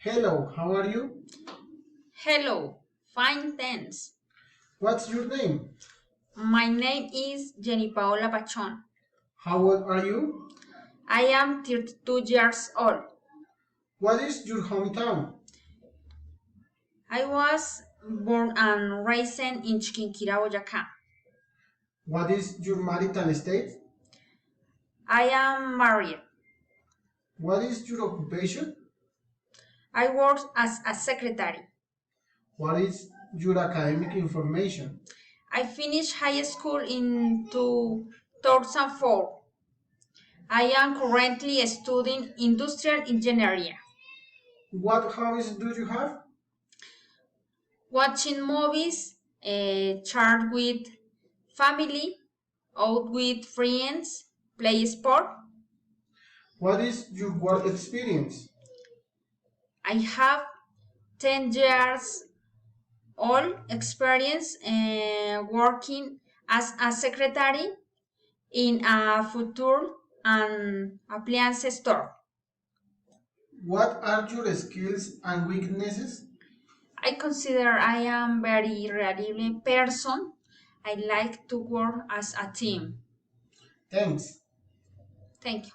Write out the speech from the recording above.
Hello, how are you? Hello, fine thanks. What's your name? My name is Jenny Paola Pachon. How old are you? I am 32 years old. What is your hometown? I was born and raised in Chiquinquirá, Boyacá. What is your marital state? I am married. What is your occupation? I work as a secretary. What is your academic information? I finished high school in 2004. I am currently studying industrial engineering. What hobbies do you have? Watching movies, chat with family, out with friends, play sport. What is your work experience? I have 10 years old experience working as a secretary in a furniture and appliance store. What are your skills and weaknesses? I consider I am very reliable person. I like to work as a team. Thanks. Thank you.